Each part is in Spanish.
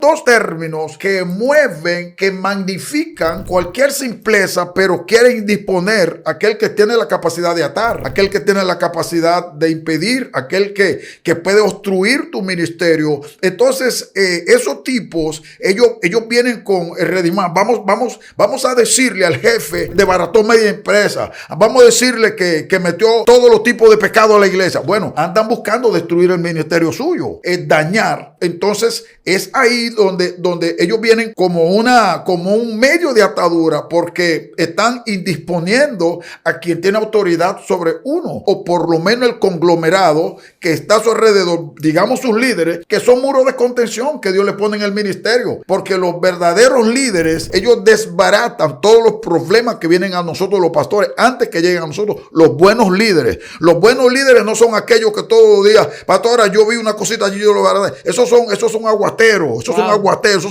dos términos que mueven, que magnifican cualquier simpleza, pero quieren disponer aquel que tiene la capacidad de atar, aquel que tiene la capacidad de impedir, aquel que puede obstruir tu ministerio. Entonces, esos tipos, ellos vienen con el redimán. Vamos a decirle al jefe de Baratón Media Empresa, vamos a decirle que metió todos los tipos de pecado a la iglesia. Bueno, andan buscando destruir el ministerio suyo, es dañar. Entonces, es ahí donde ellos vienen como un medio de atadura, porque están indisponiendo a quien tiene autoridad sobre uno, o por lo menos el conglomerado que está a su alrededor, digamos sus líderes, que son muros de contención que Dios le pone en el ministerio, porque los verdaderos líderes, ellos desbaratan todos los problemas que vienen a nosotros los pastores antes que lleguen a nosotros los buenos líderes. Los buenos líderes no son aquellos que todos los días, pastora, yo vi una cosita allí, yo lo verdad. Esos son aguateros, esos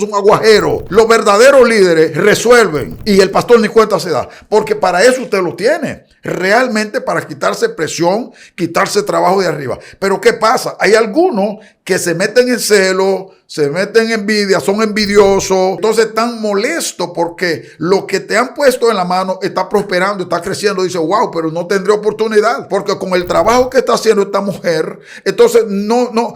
son aguajeros. Los verdaderos líderes resuelven y el pastor ni cuenta se da, porque para eso usted lo tiene, realmente para quitarse presión, quitarse trabajo de arriba. Pero ¿qué pasa? Hay algunos que se meten en celo, se meten en envidia, son envidiosos, entonces están molestos porque lo que te han puesto en la mano está prosperando, está creciendo. Dice, wow, pero no tendré oportunidad, porque con el trabajo que está haciendo esta mujer, entonces no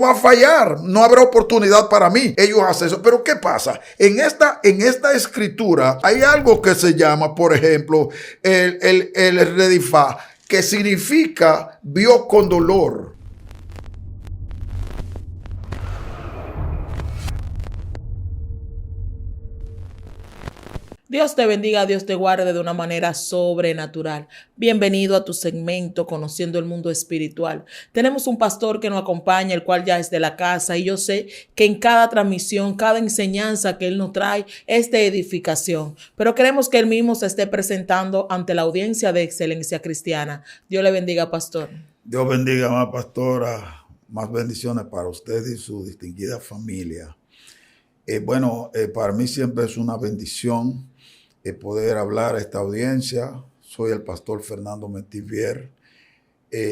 va a fallar, no habrá oportunidad para mí. Ellos hacen eso. Pero ¿qué pasa? En esta escritura hay algo que se llama, por ejemplo, el redifá, que significa vio con dolor. Dios te bendiga, Dios te guarde de una manera sobrenatural. Bienvenido a tu segmento Conociendo el Mundo Espiritual. Tenemos un pastor que nos acompaña, el cual ya es de la casa, y yo sé que en cada transmisión, cada enseñanza que él nos trae es de edificación. Pero queremos que él mismo se esté presentando ante la audiencia de Excelencia Cristiana. Dios le bendiga, pastor. Dios bendiga, más pastora. Más bendiciones para usted y su distinguida familia. Para mí siempre es una bendición poder hablar a esta audiencia. Soy el pastor Fernando Metivier,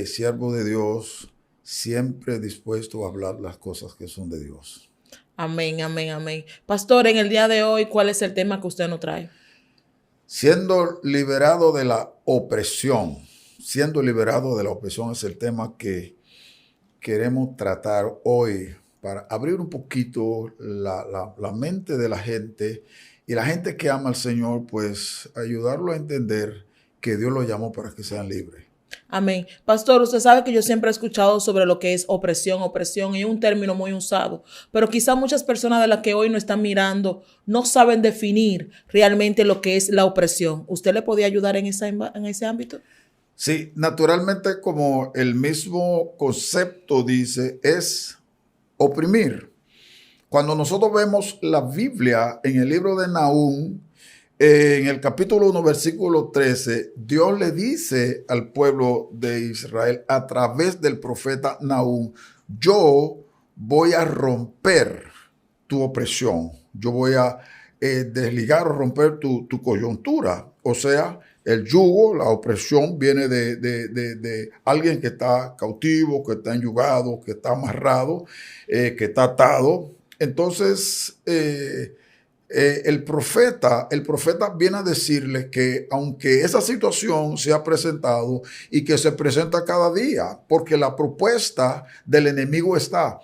siervo de Dios, siempre dispuesto a hablar las cosas que son de Dios. Amén, amén, amén. Pastor, en el día de hoy, ¿cuál es el tema que usted nos trae? Siendo liberado de la opresión. Siendo liberado de la opresión es el tema que queremos tratar hoy, para abrir un poquito la mente de la gente, y la gente que ama al Señor, pues ayudarlo a entender que Dios lo llamó para que sean libres. Amén. Pastor, usted sabe que yo siempre he escuchado sobre lo que es opresión, y es un término muy usado, pero quizá muchas personas de las que hoy nos están mirando no saben definir realmente lo que es la opresión. ¿Usted le podía ayudar en ese ámbito? Sí, naturalmente, como el mismo concepto dice, es oprimir. Cuando nosotros vemos la Biblia en el libro de Nahum, en el capítulo 1, versículo 13, Dios le dice al pueblo de Israel a través del profeta Nahum, yo voy a romper tu opresión, yo voy a desligar o romper tu coyuntura. O sea, el yugo, la opresión viene de alguien que está cautivo, que está enyugado, que está amarrado, que está atado. Entonces, el profeta viene a decirle que aunque esa situación se ha presentado y que se presenta cada día, porque la propuesta del enemigo está,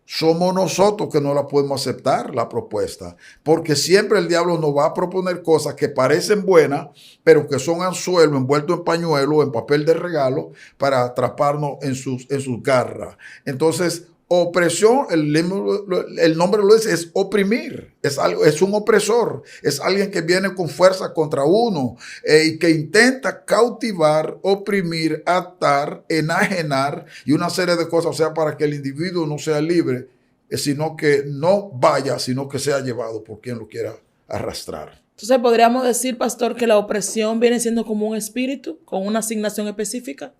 somos nosotros que no la podemos aceptar, la propuesta, porque siempre el diablo nos va a proponer cosas que parecen buenas, pero que son anzuelo envuelto en pañuelo, en papel de regalo, para atraparnos en sus garras. Entonces, opresión, el nombre lo dice, es oprimir, es un opresor, es alguien que viene con fuerza contra uno y que intenta cautivar, oprimir, atar, enajenar y una serie de cosas, o sea, para que el individuo no sea libre, sino que no vaya, sino que sea llevado por quien lo quiera arrastrar. Entonces, ¿podríamos decir, pastor, que la opresión viene siendo como un espíritu con una asignación específica?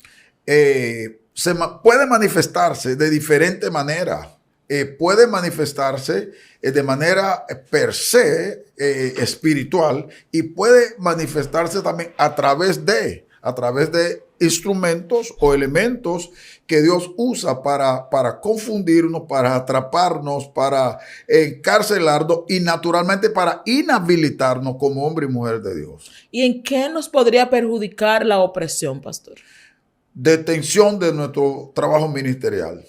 Puede manifestarse de diferente manera. Puede manifestarse de manera per se espiritual, y puede manifestarse también a través de a través de instrumentos o elementos que Dios usa para confundirnos, para atraparnos, para encarcelarnos y naturalmente para inhabilitarnos como hombre y mujer de Dios. ¿Y en qué nos podría perjudicar la opresión, pastor? Detención de nuestro trabajo ministerial.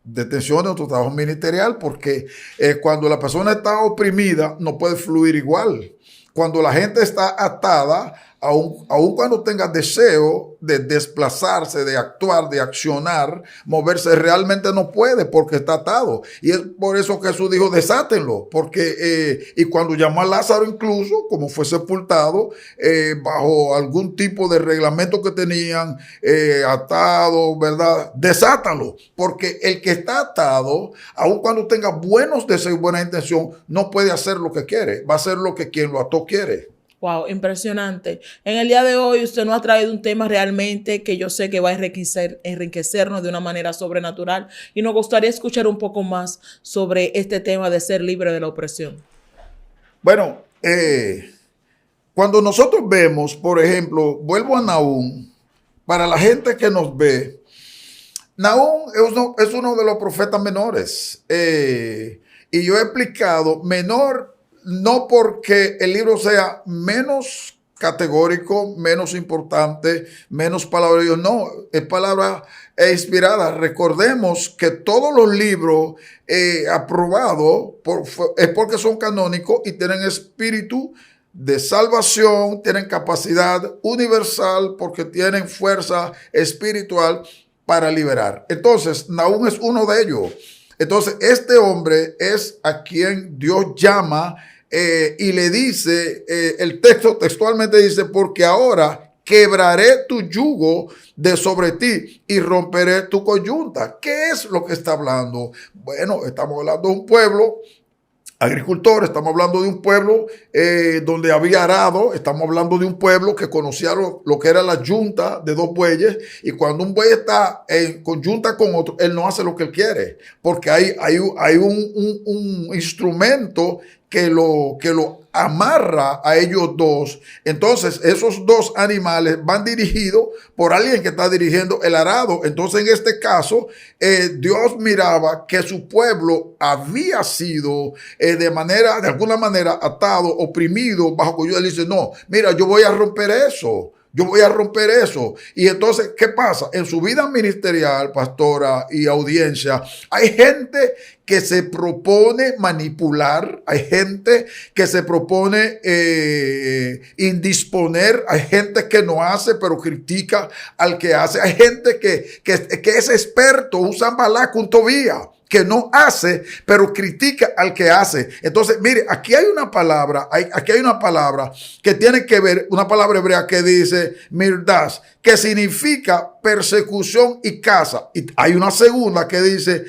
Detención de nuestro trabajo ministerial porque cuando la persona está oprimida no puede fluir igual. Cuando la gente está atada, aun cuando tenga deseo de desplazarse, de actuar, de accionar, moverse, realmente no puede porque está atado. Y es por eso que Jesús dijo, desátenlo. Porque, y cuando llamó a Lázaro incluso, como fue sepultado, bajo algún tipo de reglamento que tenían, atado, ¿verdad? Desátalo. Porque el que está atado, aun cuando tenga buenos deseos y buena intención, no puede hacer lo que quiere. Va a hacer lo que quien lo ató quiere. Wow, impresionante. En el día de hoy usted nos ha traído un tema realmente que yo sé que va a enriquecernos de una manera sobrenatural y nos gustaría escuchar un poco más sobre este tema de ser libre de la opresión. Bueno, cuando nosotros vemos, por ejemplo, vuelvo a Nahum, para la gente que nos ve, Nahum es uno de los profetas menores. Y yo he explicado, menor no porque el libro sea menos categórico, menos importante, menos palabra de Dios, no, es palabra inspirada. Recordemos que todos los libros aprobados es porque son canónicos y tienen espíritu de salvación, tienen capacidad universal porque tienen fuerza espiritual para liberar. Entonces, Nahum es uno de ellos. Entonces, este hombre es a quien Dios llama y le dice, el texto textualmente dice, porque ahora quebraré tu yugo de sobre ti y romperé tu coyunta. ¿Qué es lo que está hablando? Bueno, estamos hablando de un pueblo agricultor, estamos hablando de un pueblo donde había arado, estamos hablando de un pueblo que conocía lo que era la yunta de dos bueyes, y cuando un buey está en conjunta con otro, él no hace lo que él quiere, porque hay un instrumento que lo amarra a ellos dos. Entonces esos dos animales van dirigidos por alguien que está dirigiendo el arado. Entonces en este caso Dios miraba que su pueblo había sido de alguna manera atado, oprimido bajo cuyo él dice, no, mira, yo voy a romper eso. Yo voy a romper eso. Y entonces, ¿qué pasa? En su vida ministerial, pastora y audiencia, hay gente que se propone manipular, hay gente que se propone indisponer, hay gente que no hace pero critica al que hace, hay gente que es experto, un Sanballat, un Tobías, que no hace, pero critica al que hace. Entonces, mire, aquí hay una palabra que tiene que ver, una palabra hebrea que dice mirdas, que significa persecución y caza. Y hay una segunda que dice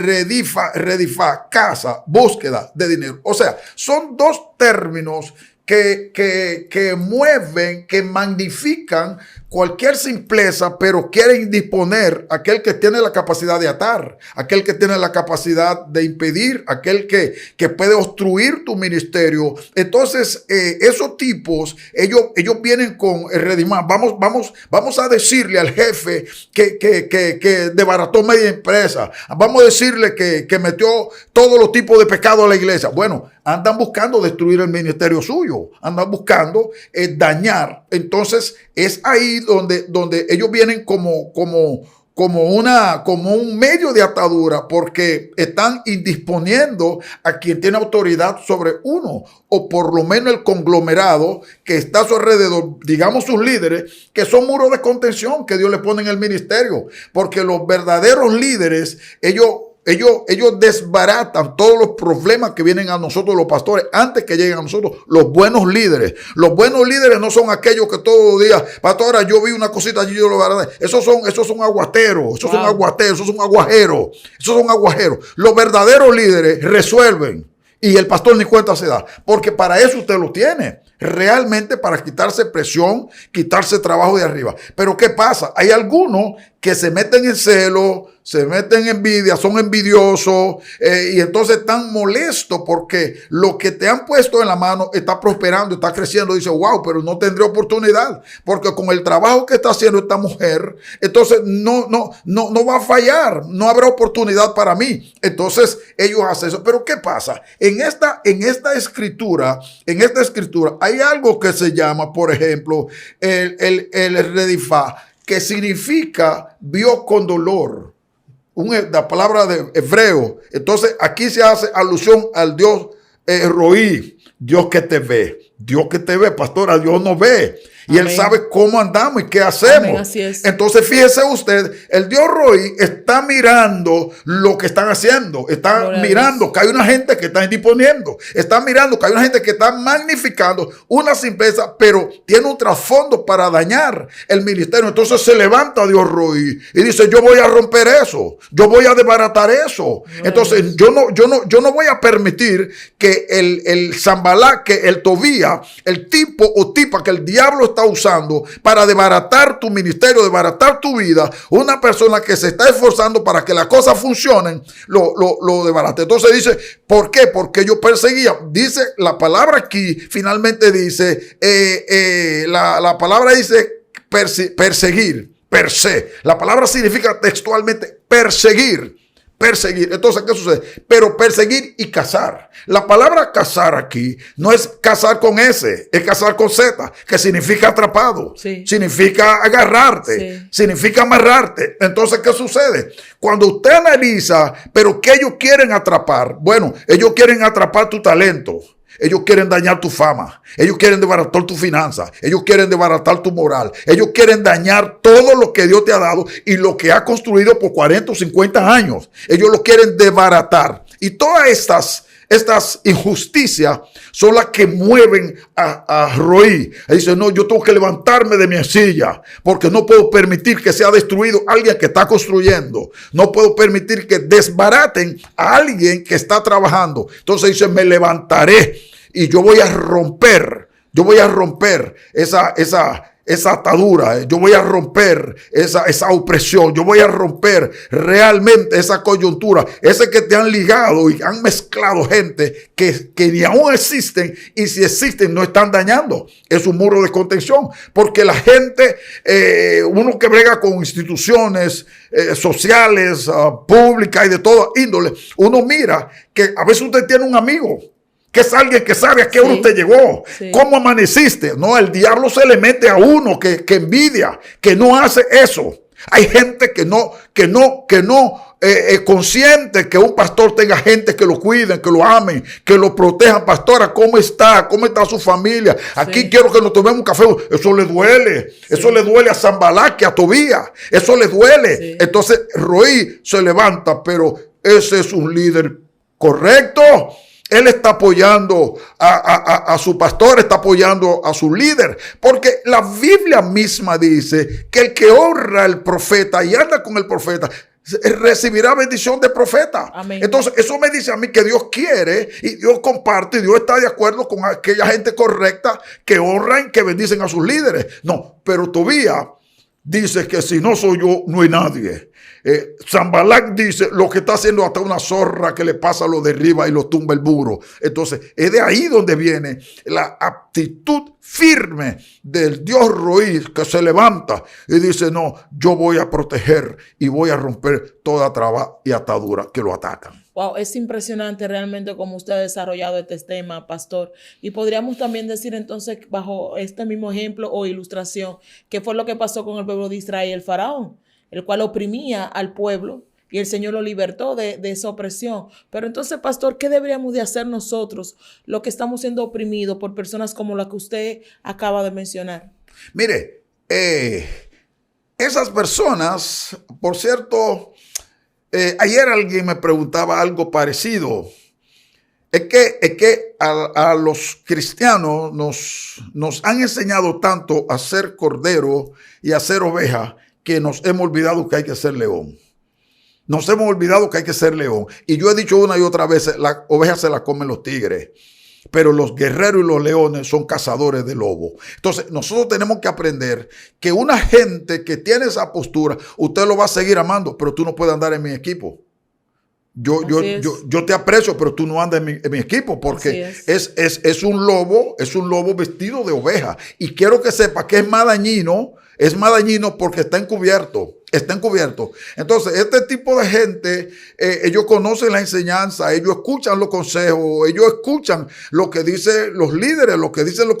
redifa, caza, búsqueda de dinero. O sea, son dos términos que mueven, que magnifican cualquier simpleza, pero quieren disponer a aquel que tiene la capacidad de atar, aquel que tiene la capacidad de impedir, aquel que puede obstruir tu ministerio. Entonces, esos tipos, ellos vienen con el redimar. Vamos a decirle al jefe que desbarató media empresa. Vamos a decirle que metió todos los tipos de pecado a la iglesia. Bueno, andan buscando destruir el ministerio suyo, andan buscando dañar. Entonces es ahí donde ellos vienen como un medio de atadura, porque están indisponiendo a quien tiene autoridad sobre uno, o por lo menos el conglomerado que está a su alrededor, digamos sus líderes, que son muros de contención que Dios le pone en el ministerio, porque los verdaderos líderes, ellos desbaratan todos los problemas que vienen a nosotros los pastores antes que lleguen a nosotros los buenos líderes. Los buenos líderes no son aquellos que todos los días, pastora, yo vi una cosita allí, yo lo veré. Esos son aguateros, esos son aguajeros. Los verdaderos líderes resuelven y el pastor ni cuenta se da, porque para eso usted lo tiene. Realmente para quitarse presión, quitarse trabajo de arriba. Pero ¿qué pasa? Hay algunos que se meten en celo, se meten en envidia, son envidiosos y entonces están molestos porque lo que te han puesto en la mano está prosperando, está creciendo. Dice, wow, pero no tendré oportunidad porque con el trabajo que está haciendo esta mujer, entonces no va a fallar, no habrá oportunidad para mí. Entonces ellos hacen eso. Pero ¿qué pasa? En esta escritura hay algo que se llama, por ejemplo, el redifá, que significa vio con dolor. La palabra de hebreo. Entonces aquí se hace alusión al Dios Roí, Dios que te ve. Dios que te ve, pastora, Dios nos ve. Y Amén. Él sabe cómo andamos y qué hacemos. Amén, así es. Entonces, fíjese usted, el Dios Roí está mirando lo que están haciendo. Está mirando que hay una gente que está indisponiendo. Está mirando que hay una gente que está magnificando una simpleza, pero tiene un trasfondo para dañar el ministerio. Entonces se levanta Dios Roí y dice, yo voy a romper eso. Yo voy a desbaratar eso. Entonces, yo no voy a permitir que el Zambalá, que el Tobía, el tipo o tipa que el diablo está usando para desbaratar tu ministerio, desbaratar tu vida, una persona que se está esforzando para que las cosas funcionen, lo desbarate. Entonces dice, ¿por qué? Porque yo perseguía. Dice la palabra aquí, finalmente dice, la palabra dice perseguir, per se. La palabra significa textualmente perseguir. Perseguir. Entonces, ¿qué sucede? Pero perseguir y cazar. La palabra cazar aquí no es cazar con S, es cazar con Z, que significa atrapado, sí. Significa agarrarte, sí. Significa amarrarte. Entonces, ¿qué sucede? Cuando usted analiza, pero ¿qué ellos quieren atrapar? Bueno, ellos quieren atrapar tu talento. Ellos quieren dañar tu fama. Ellos quieren desbaratar tu finanza. Ellos quieren desbaratar tu moral. Ellos quieren dañar todo lo que Dios te ha dado y lo que ha construido por 40 o 50 años. Ellos lo quieren desbaratar. Y todas estas injusticias son las que mueven a Roí. Él dice, no, yo tengo que levantarme de mi silla porque no puedo permitir que sea destruido alguien que está construyendo. No puedo permitir que desbaraten a alguien que está trabajando. Entonces dice, me levantaré y yo voy a romper esa atadura, yo voy a romper esa opresión, yo voy a romper realmente esa coyuntura, ese que te han ligado y han mezclado gente que ni aún existen, y si existen no están dañando. Es un muro de contención, porque la gente, uno que brega con instituciones sociales, públicas y de toda índole, uno mira que a veces usted tiene un amigo que es alguien que sabe a qué hora usted llegó, cómo amaneciste. No, el diablo se le mete a uno que envidia, que no hace eso. Hay gente que no es consciente que un pastor tenga gente que lo cuiden, que lo amen, que lo protejan. Pastora, ¿cómo está? ¿Cómo está su familia? Aquí quiero que nos tomemos un café. Eso le duele. Eso le duele a Zambalá, a Tobía. Eso le duele. Entonces, Roí se levanta, pero ese es un líder correcto. Él está apoyando a su pastor, está apoyando a su líder, porque la Biblia misma dice que el que honra al profeta y anda con el profeta recibirá bendición de profeta. Amén. Entonces eso me dice a mí que Dios quiere y Dios comparte y Dios está de acuerdo con aquella gente correcta que honran, que bendicen a sus líderes. No, pero Tobía dice que si no soy yo, no hay nadie. Zambalá dice, lo que está haciendo hasta una zorra que le pasa lo derriba y lo tumba el burro. Entonces, es de ahí donde viene la actitud firme del Dios Roí, que se levanta y dice, no, yo voy a proteger y voy a romper toda traba y atadura que lo atacan. Wow, es impresionante realmente cómo usted ha desarrollado este tema, pastor. Y podríamos también decir entonces, bajo este mismo ejemplo o ilustración, qué fue lo que pasó con el pueblo de Israel, el faraón, el cual oprimía al pueblo y el Señor lo libertó de esa opresión. Pero entonces, pastor, ¿qué deberíamos de hacer nosotros, los que estamos siendo oprimidos por personas como la que usted acaba de mencionar? Mire, esas personas, por cierto, ayer alguien me preguntaba algo parecido. Es que a los cristianos nos han enseñado tanto a ser cordero y a ser oveja que nos hemos olvidado que hay que ser león. Nos hemos olvidado que hay que ser león. Y yo he dicho una y otra vez, la oveja se la comen los tigres. pero los guerreros y los leones son cazadores de lobos. Entonces, nosotros tenemos que aprender que una gente que tiene esa postura, usted lo va a seguir amando, pero tú no puedes andar en mi equipo. Yo te aprecio, pero tú no andas en mi equipo, porque es un lobo vestido de oveja. Y quiero que sepa que es más dañino porque está encubierto. Está encubierto. Entonces, este tipo de gente, ellos conocen la enseñanza, ellos escuchan los consejos, ellos escuchan lo que dicen los líderes, lo que dicen los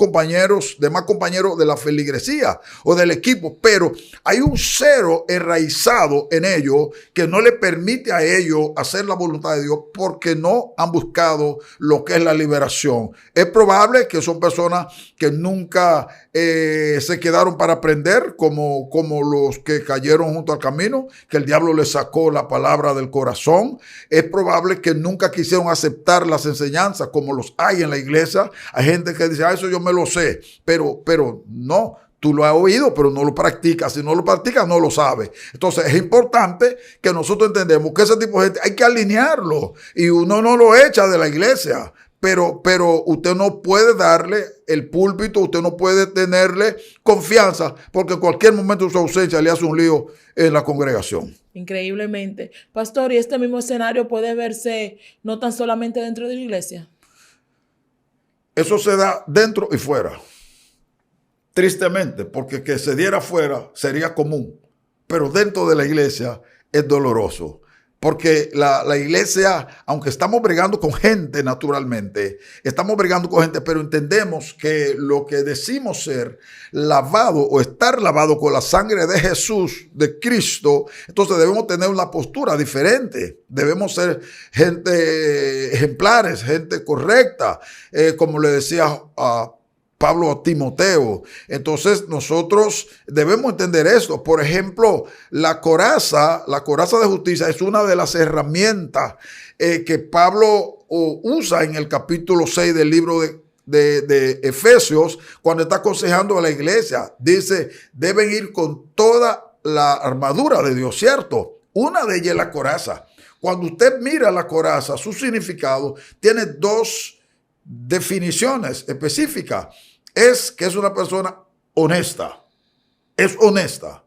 demás compañeros de la feligresía o del equipo, pero hay un cero enraizado en ellos que no le permite a ellos hacer la voluntad de Dios porque no han buscado lo que es la liberación. Es probable que son personas que nunca se quedaron para aprender, como los que cayeron junto al camino, que el diablo les sacó la palabra del corazón. Es probable que nunca quisieron aceptar las enseñanzas, como los hay en la iglesia. Hay gente que dice, eso yo me lo sé, pero no. Tú lo has oído, pero no lo practicas. Si no lo practicas, no lo sabes. Entonces, es importante que nosotros entendamos que ese tipo de gente hay que alinearlo. Y uno no lo echa de la iglesia. Pero usted no puede darle el púlpito, usted no puede tenerle confianza, porque en cualquier momento de su ausencia le hace un lío en la congregación. Increíblemente. Pastor, ¿y este mismo escenario puede verse no tan solamente dentro de la iglesia? Eso se da dentro y fuera. Tristemente, porque que se diera fuera sería común, pero dentro de la iglesia es doloroso. Porque la iglesia, aunque estamos bregando con gente naturalmente, estamos bregando con gente, pero entendemos que lo que decimos ser lavado o estar lavado con la sangre de Jesús, de Cristo, entonces debemos tener una postura diferente. Debemos ser gente ejemplares, gente correcta, como le decía a Pablo a Timoteo. Entonces nosotros debemos entender esto. Por ejemplo, la coraza de justicia es una de las herramientas que Pablo usa en el capítulo 6 del libro de Efesios, cuando está aconsejando a la iglesia. Dice, deben ir con toda la armadura de Dios, ¿cierto? Una de ellas es la coraza. Cuando usted mira la coraza, su significado tiene dos definiciones específicas. Es que es una persona honesta. Es honesta.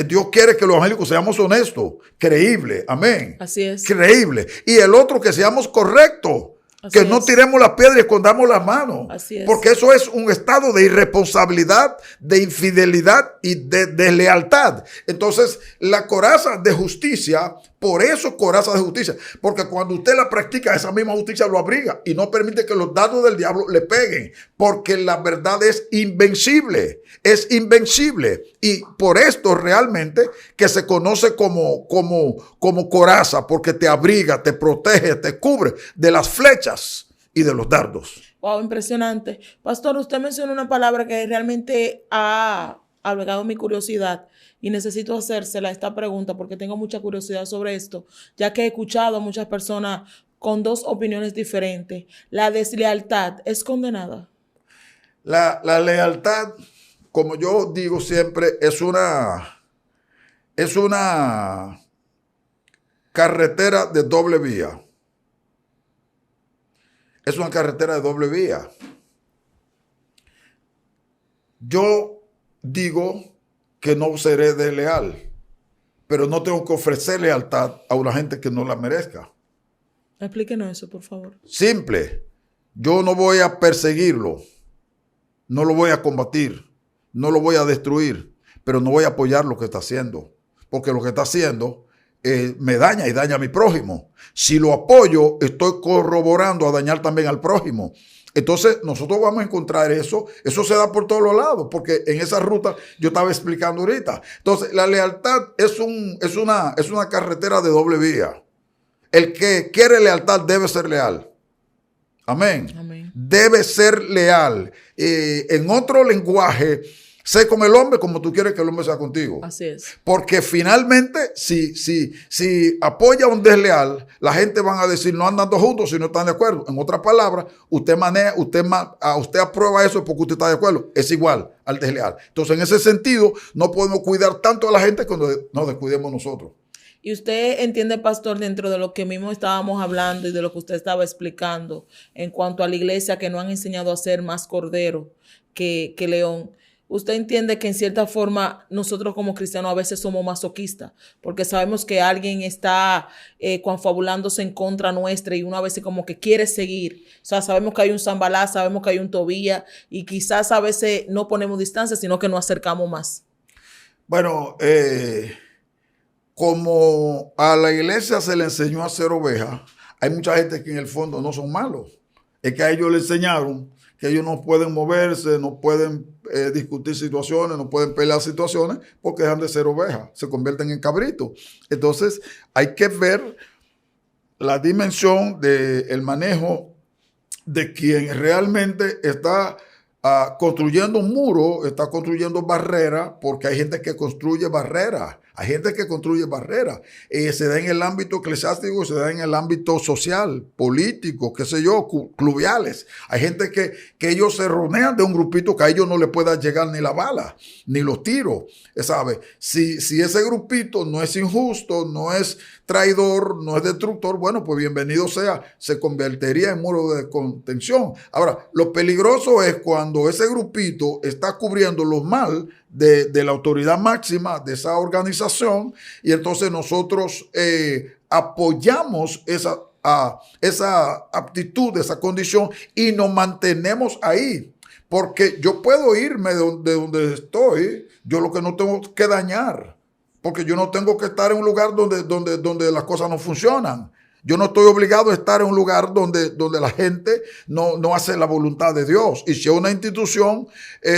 Dios quiere que los evangélicos seamos honestos, creíbles. Amén. Así es. Creíbles. Y el otro, que seamos correctos. Que no tiremos las piedras y escondamos las manos. Así es. Porque eso es un estado de irresponsabilidad, de infidelidad y de deslealtad. Entonces, la coraza de justicia, por eso coraza de justicia, porque cuando usted la practica, esa misma justicia lo abriga y no permite que los dardos del diablo le peguen, porque la verdad es invencible. Es invencible. Y por esto realmente que se conoce como coraza, porque te abriga, te protege, te cubre de las flechas y de los dardos. Wow, impresionante. Pastor, usted mencionó una palabra que realmente ha albergado mi curiosidad y necesito hacérsela esta pregunta porque tengo mucha curiosidad sobre esto, ya que he escuchado a muchas personas con dos opiniones diferentes. ¿La deslealtad es condenada? La lealtad, como yo digo siempre, es una carretera de doble vía. Es una carretera de doble vía. Yo digo que no seré desleal, pero no tengo que ofrecer lealtad a una gente que no la merezca. Explíquenos eso, por favor. Simple. Yo no voy a perseguirlo, no lo voy a combatir, no lo voy a destruir, pero no voy a apoyar lo que está haciendo, porque lo que está haciendo me daña y daña a mi prójimo. Si lo apoyo, estoy corroborando a dañar también al prójimo. Entonces, nosotros vamos a encontrar eso. Eso se da por todos los lados, porque en esa ruta yo estaba explicando ahorita. Entonces, la lealtad es una carretera de doble vía. El que quiere lealtad debe ser leal. Amén. Amén. Debe ser leal. En otro lenguaje, sé con el hombre como tú quieres que el hombre sea contigo. Así es. Porque finalmente, si apoya a un desleal, la gente van a decir no andando juntos si no están de acuerdo. En otras palabras, usted aprueba eso porque usted está de acuerdo. Es igual al desleal. Entonces, en ese sentido, no podemos cuidar tanto a la gente cuando nos descuidemos nosotros. Y usted entiende, pastor, dentro de lo que mismo estábamos hablando y de lo que usted estaba explicando en cuanto a la iglesia, que no han enseñado a ser más cordero que león. Usted entiende que en cierta forma nosotros como cristianos a veces somos masoquistas, porque sabemos que alguien está confabulándose en contra nuestra y uno a veces como que quiere seguir. O sea, sabemos que hay un Zambalá, sabemos que hay un Tobías y quizás a veces no ponemos distancia, sino que nos acercamos más. Bueno, como a la iglesia se le enseñó a ser oveja, hay mucha gente que en el fondo no son malos. Es que a ellos le enseñaron que ellos no pueden moverse, no pueden discutir situaciones, no pueden pelear situaciones porque dejan de ser ovejas, se convierten en cabritos. Entonces hay que ver la dimensión del manejo de quien realmente está construyendo un muro, está construyendo barreras, porque hay gente que construye barreras. Hay gente que construye barreras. Se da en el ámbito eclesiástico, se da en el ámbito social, político, qué sé yo, cluviales. Hay gente que ellos se rodean de un grupito que a ellos no le pueda llegar ni la bala, ni los tiros. ¿Sabe? Si ese grupito no es injusto, no es traidor, no es destructor, bueno, pues bienvenido sea, se convertiría en muro de contención. Ahora, lo peligroso es cuando ese grupito está cubriendo los mal de la autoridad máxima de esa organización y entonces nosotros apoyamos esa aptitud, esa condición y nos mantenemos ahí. Porque yo puedo irme de donde estoy, yo lo que no tengo que dañar, porque yo no tengo que estar en un lugar donde las cosas no funcionan. Yo no estoy obligado a estar en un lugar donde la gente no hace la voluntad de Dios. Y si es una institución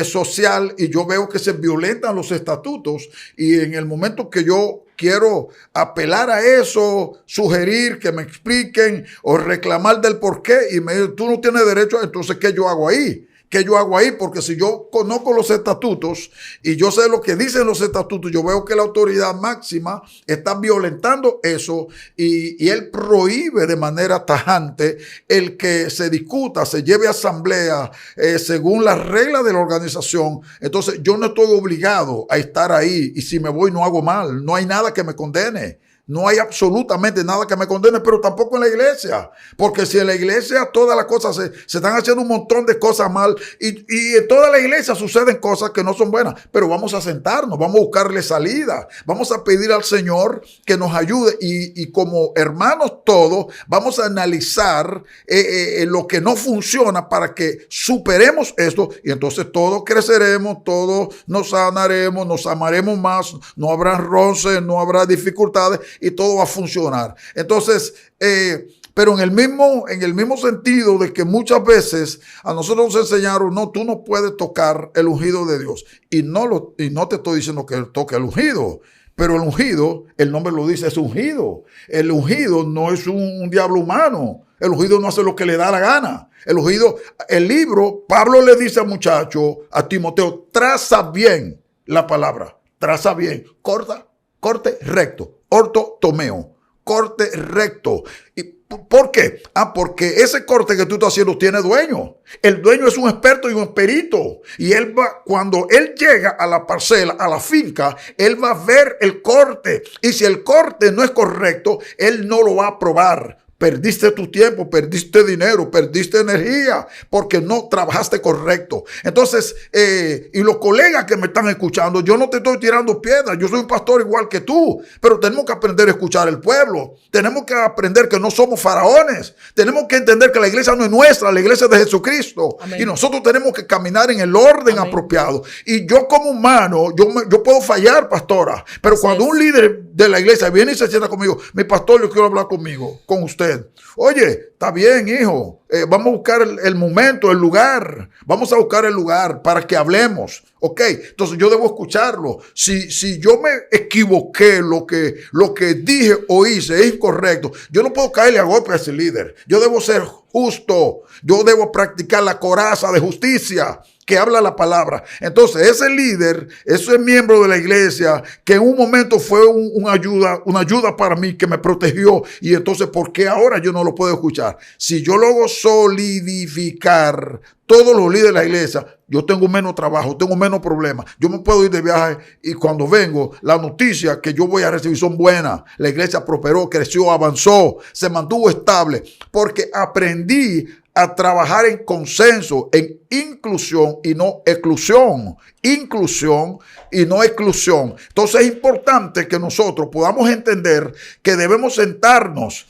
social y yo veo que se violentan los estatutos y en el momento que yo quiero apelar a eso, sugerir que me expliquen o reclamar del por qué y me dicen, tú no tienes derecho, entonces ¿qué yo hago ahí? ¿Qué yo hago ahí? Porque si yo conozco los estatutos y yo sé lo que dicen los estatutos, yo veo que la autoridad máxima está violentando eso y él prohíbe de manera tajante el que se discuta, se lleve a asamblea según las reglas de la organización. Entonces yo no estoy obligado a estar ahí y si me voy no hago mal, no hay nada que me condene. No hay absolutamente nada que me condene, pero tampoco en la iglesia. Porque si en la iglesia todas las cosas se están haciendo un montón de cosas mal y en toda la iglesia suceden cosas que no son buenas. Pero vamos a sentarnos, vamos a buscarle salida. Vamos a pedir al Señor que nos ayude y como hermanos todos vamos a analizar lo que no funciona para que superemos esto y entonces todos creceremos, todos nos sanaremos, nos amaremos más, no habrá roces, no habrá dificultades y todo va a funcionar. Entonces, pero en el mismo sentido de que muchas veces a nosotros nos enseñaron, no, tú no puedes tocar el ungido de Dios. Y no te estoy diciendo que toque el ungido, pero el ungido, el nombre lo dice, es ungido. El ungido no es un diablo humano. El ungido no hace lo que le da la gana. El ungido, el libro, Pablo le dice al muchacho, a Timoteo, traza bien la palabra, traza bien, corte recto. Ortotomeo, corte recto. ¿Y por qué? Porque ese corte que tú estás haciendo tiene dueño. El dueño es un experto y un perito. Y él va, cuando él llega a la parcela, a la finca, él va a ver el corte. Y si el corte no es correcto, él no lo va a aprobar. Perdiste tu tiempo, perdiste dinero, perdiste energía porque no trabajaste correcto. Entonces, y los colegas que me están escuchando, yo no te estoy tirando piedras, yo soy un pastor igual que tú, pero tenemos que aprender a escuchar el pueblo. Tenemos que aprender que no somos faraones. Tenemos que entender que la iglesia no es nuestra, la iglesia es de Jesucristo. Amén. Y nosotros tenemos que caminar en el orden Amén. Apropiado. Y yo como humano, yo puedo fallar, pastora, pero así cuando un líder de la iglesia viene y se sienta conmigo, mi pastor, yo quiero hablar con usted. Oye, está bien, hijo. Vamos a buscar el momento, el lugar. Vamos a buscar el lugar para que hablemos. Ok, entonces yo debo escucharlo. Si yo me equivoqué, lo que dije o hice es incorrecto, yo no puedo caerle a golpe a ese líder. Yo debo ser justo. Yo debo practicar la coraza de justicia. que habla la palabra. Entonces, ese líder, ese miembro de la iglesia, que en un momento fue una ayuda para mí, que me protegió, y entonces, ¿por qué ahora yo no lo puedo escuchar? Si yo logro solidificar todos los líderes de la iglesia, yo tengo menos trabajo, tengo menos problemas. Yo me puedo ir de viaje y cuando vengo, las noticias que yo voy a recibir son buenas. La iglesia prosperó, creció, avanzó, se mantuvo estable, porque aprendí a trabajar en consenso, en inclusión y no exclusión. Inclusión y no exclusión. Entonces es importante que nosotros podamos entender que debemos sentarnos.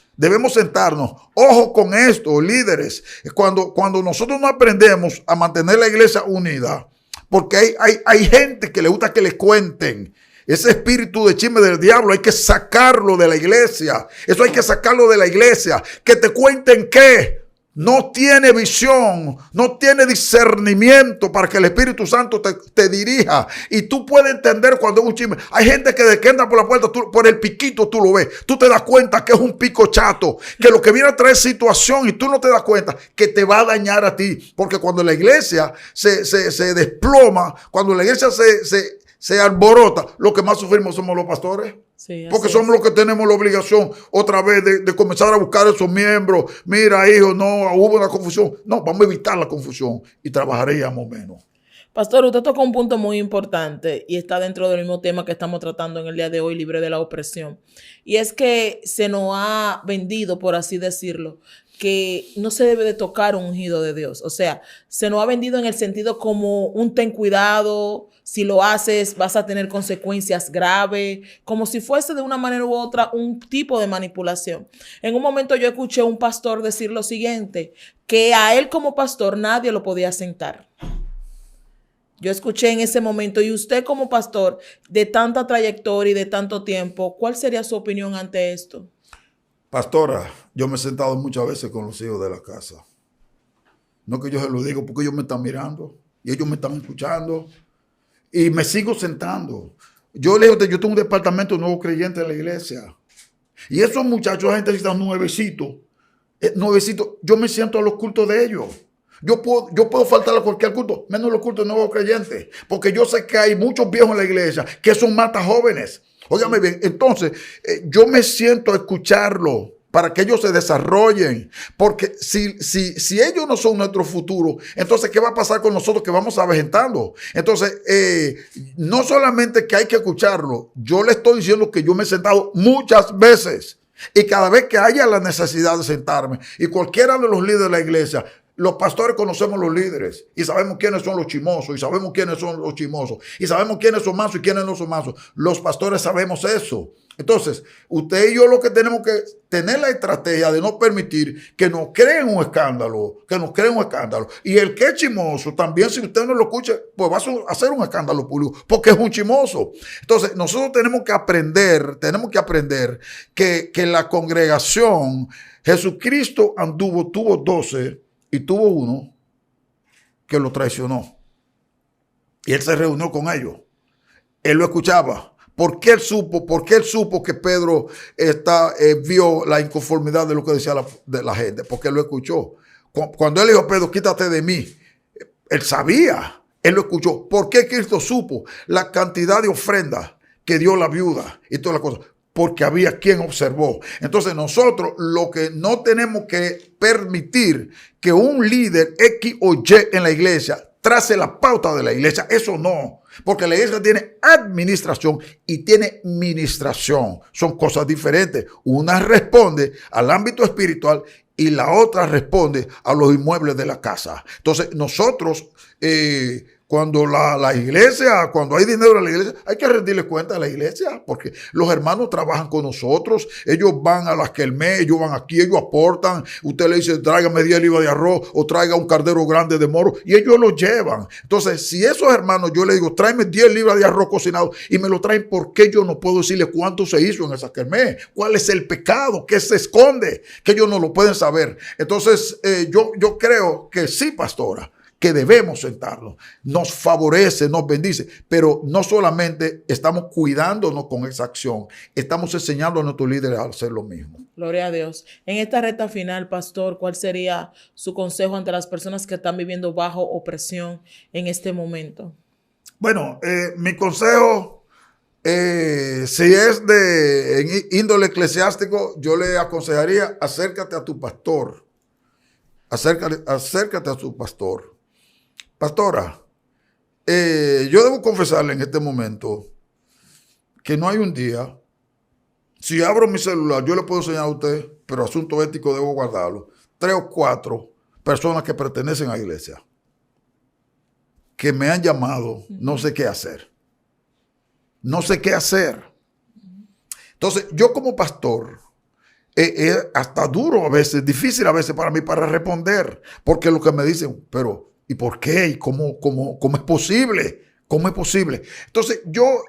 Ojo con esto, líderes. Cuando nosotros no aprendemos a mantener la iglesia unida, porque hay gente que le gusta que les cuenten. Ese espíritu de chisme del diablo hay que sacarlo de la iglesia. Eso hay que sacarlo de la iglesia. Que te cuenten qué. No tiene visión, no tiene discernimiento para que el Espíritu Santo te dirija. Y tú puedes entender cuando es un chisme. Hay gente que desde que entra por la puerta, por el piquito tú lo ves. Tú te das cuenta que es un pico chato, que lo que viene a traer situación y tú no te das cuenta que te va a dañar a ti. Porque cuando la iglesia se desploma, cuando la iglesia se alborota, lo que más sufrimos somos los pastores. Sí, porque somos los que tenemos la obligación otra vez de comenzar a buscar esos miembros. Mira, hijo, no, hubo una confusión. No, vamos a evitar la confusión y trabajaríamos menos. Pastor, usted tocó un punto muy importante y está dentro del mismo tema que estamos tratando en el día de hoy, libre de la opresión. Y es que se nos ha vendido, por así decirlo, que no se debe de tocar un ungido de Dios. O sea, se nos ha vendido en el sentido como un ten cuidado, si lo haces vas a tener consecuencias graves, como si fuese de una manera u otra un tipo de manipulación. En un momento yo escuché a un pastor decir lo siguiente, que a él como pastor nadie lo podía sentar. Yo escuché en ese momento, y usted como pastor de tanta trayectoria y de tanto tiempo, ¿cuál sería su opinión ante esto? Pastora, yo me he sentado muchas veces con los hijos de la casa. No que yo se lo digo porque ellos me están mirando y ellos me están escuchando y me sigo sentando. Yo tengo un departamento de nuevos creyentes en la iglesia y esos muchachos, gente que están nuevecitos, yo me siento a los cultos de ellos. Yo puedo faltar a cualquier culto, menos los cultos de nuevos creyentes, porque yo sé que hay muchos viejos en la iglesia que son matas jóvenes. Óigame bien, entonces yo me siento a escucharlo para que ellos se desarrollen, porque si ellos no son nuestro futuro, entonces ¿qué va a pasar con nosotros que vamos avejentando? Entonces, no solamente que hay que escucharlo, yo le estoy diciendo que yo me he sentado muchas veces y cada vez que haya la necesidad de sentarme y cualquiera de los líderes de la iglesia, los pastores conocemos los líderes y sabemos quiénes son los chismosos y sabemos quiénes son los chismosos y sabemos quiénes son mansos y quiénes no son mansos. Los pastores sabemos eso. Entonces, usted y yo lo que tenemos que tener la estrategia de no permitir que nos creen un escándalo, Y el que es chismoso, también si usted no lo escucha, pues va a hacer un escándalo público, porque es un chismoso. Entonces, nosotros tenemos que aprender que la congregación, Jesucristo tuvo 12 y tuvo uno que lo traicionó. Y él se reunió con ellos. Él lo escuchaba. ¿Por qué él supo que Pedro vio la inconformidad de lo que decía la gente? Porque él lo escuchó. Cuando él dijo a Pedro, quítate de mí, él sabía, él lo escuchó. ¿Por qué Cristo supo la cantidad de ofrendas que dio la viuda y todas las cosas? Porque había quien observó. Entonces nosotros lo que no tenemos que permitir que un líder X o Y en la iglesia trace la pauta de la iglesia. Eso no. Porque la iglesia tiene administración y tiene ministración. Son cosas diferentes. Una responde al ámbito espiritual y la otra responde a los inmuebles de la casa. Entonces nosotros... cuando la iglesia, cuando hay dinero en la iglesia, hay que rendirle cuenta a la iglesia, porque los hermanos trabajan con nosotros, ellos van a las Kermés, ellos van aquí, ellos aportan, usted le dice, tráigame 10 libras de arroz o traiga un cardero grande de moro, y ellos lo llevan. Entonces, si esos hermanos, yo le digo, tráeme 10 libras de arroz cocinado, y me lo traen, ¿por qué yo no puedo decirle cuánto se hizo en esa Kermés? ¿Cuál es el pecado? ¿Qué se esconde? Que ellos no lo pueden saber. Entonces, yo creo que sí, pastora, que debemos sentarnos. Nos favorece, nos bendice, pero no solamente estamos cuidándonos con esa acción, estamos enseñando a nuestros líderes a hacer lo mismo. Gloria a Dios. En esta recta final, pastor, ¿cuál sería su consejo ante las personas que están viviendo bajo opresión en este momento? Bueno, mi consejo, si es de índole eclesiástico, yo le aconsejaría: acércate a tu pastor. Acércate a tu pastor. Pastora, yo debo confesarle en este momento que no hay un día, si abro mi celular, yo le puedo enseñar a usted, pero asunto ético debo guardarlo, 3 o 4 personas que pertenecen a la iglesia, que me han llamado, no sé qué hacer. No sé qué hacer. Entonces, yo como pastor, es hasta duro a veces, difícil a veces para mí para responder, porque lo que me dicen, pero ¿y por qué? ¿Y cómo es posible? ¿Cómo es posible? Entonces, yo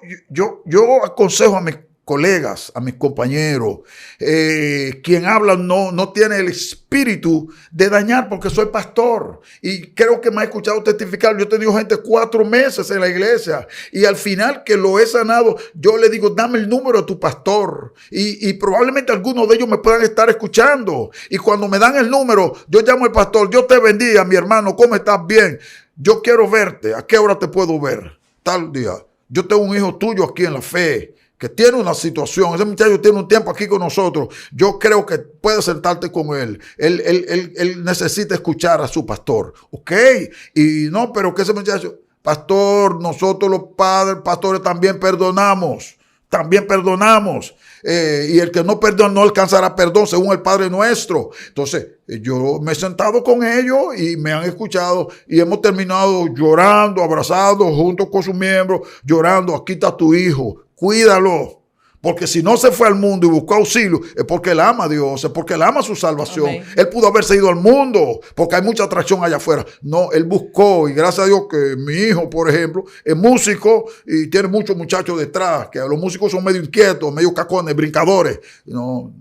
aconsejo a mis colegas, a mis compañeros, quien habla no tiene el espíritu de dañar, porque soy pastor y creo que me ha escuchado testificar. Yo he tenido gente 4 meses en la iglesia y al final que lo he sanado, yo le digo: dame el número de tu pastor, y probablemente algunos de ellos me puedan estar escuchando, y cuando me dan el número, yo llamo al pastor: Dios te bendiga, mi hermano, ¿cómo estás? Bien, yo quiero verte, ¿a qué hora te puedo ver? Tal día. Yo tengo un hijo tuyo aquí en la fe que tiene una situación, ese muchacho tiene un tiempo aquí con nosotros, yo creo que puedes sentarte con él. Él necesita escuchar a su pastor, ¿ok? Y no, pero que ese muchacho, pastor, nosotros los padres, pastores también perdonamos. Y el que no perdona no alcanzará perdón según el Padre nuestro. Entonces, yo me he sentado con ellos y me han escuchado y hemos terminado llorando, abrazados, junto con sus miembros, llorando: aquí está tu hijo, cuídalo. Porque si no se fue al mundo y buscó auxilio, es porque él ama a Dios, es porque él ama su salvación. Amén. Él pudo haberse ido al mundo, porque hay mucha atracción allá afuera. No, él buscó, y gracias a Dios que mi hijo, por ejemplo, es músico y tiene muchos muchachos detrás, que los músicos son medio inquietos, medio cacones, brincadores. No,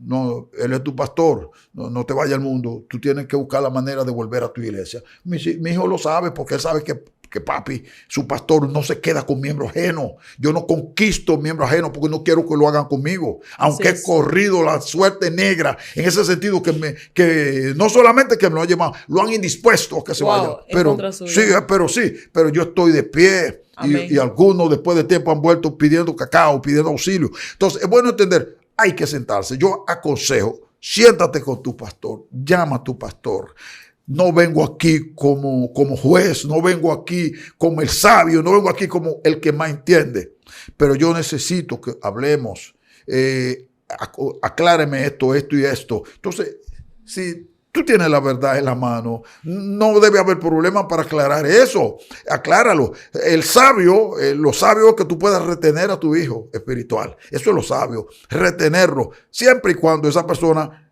él es tu pastor, no te vayas al mundo. Tú tienes que buscar la manera de volver a tu iglesia. Mi hijo lo sabe, porque él sabe que papi, su pastor, no se queda con miembros ajenos. Yo no conquisto miembros ajenos porque no quiero que lo hagan conmigo. Aunque he corrido la suerte negra, en ese sentido que no solamente que me lo han llamado, lo han indispuesto a que se vaya. Pero yo estoy de pie. Y algunos después de tiempo han vuelto pidiendo cacao, pidiendo auxilio. Entonces, es bueno entender, hay que sentarse. Yo aconsejo, siéntate con tu pastor, llama a tu pastor. No vengo aquí como juez, no vengo aquí como el sabio, no vengo aquí como el que más entiende. Pero yo necesito que hablemos, acláreme esto y esto. Entonces, si tú tienes la verdad en la mano, no debe haber problema para aclarar eso. Acláralo. El sabio, lo sabio es que tú puedas retener a tu hijo espiritual. Eso es lo sabio, retenerlo, siempre y cuando esa persona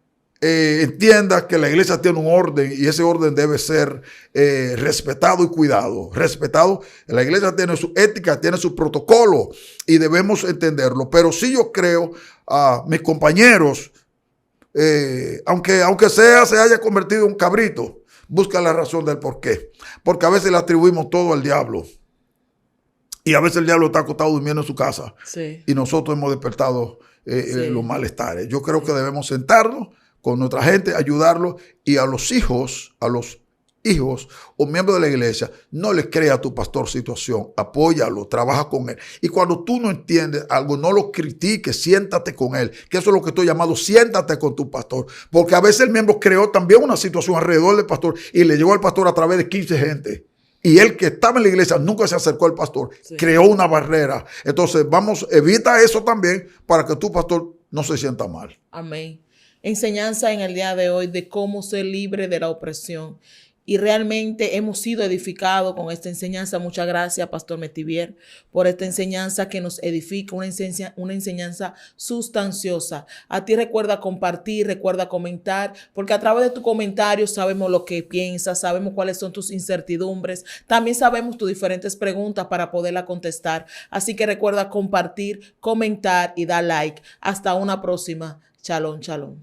entienda que la iglesia tiene un orden y ese orden debe ser respetado y cuidado. Respetado. La iglesia tiene su ética, tiene su protocolo y debemos entenderlo. Pero sí, yo creo a mis compañeros, aunque se haya convertido en un cabrito, busca la razón del por qué. Porque a veces le atribuimos todo al diablo. Y a veces el diablo está acostado durmiendo en su casa. Sí. Y nosotros hemos despertado los malestares. Yo creo que debemos sentarnos con nuestra gente, ayudarlos, y a los hijos o miembros de la iglesia, no les crea a tu pastor situación, apóyalo, trabaja con él. Y cuando tú no entiendes algo, no lo critiques, siéntate con él, que eso es lo que estoy llamando, siéntate con tu pastor, porque a veces el miembro creó también una situación alrededor del pastor y le llegó al pastor a través de 15 gente. Y él que estaba en la iglesia nunca se acercó al pastor, creó una barrera. Entonces, evita eso también para que tu pastor no se sienta mal. Amén. Enseñanza en el día de hoy de cómo ser libre de la opresión. Y realmente hemos sido edificados con esta enseñanza. Muchas gracias, Pastor Metivier, por esta enseñanza que nos edifica, una enseñanza sustanciosa. A ti recuerda compartir, recuerda comentar, porque a través de tu comentario sabemos lo que piensas, sabemos cuáles son tus incertidumbres, también sabemos tus diferentes preguntas para poderla contestar. Así que recuerda compartir, comentar y dar like. Hasta una próxima. Shalom, shalom.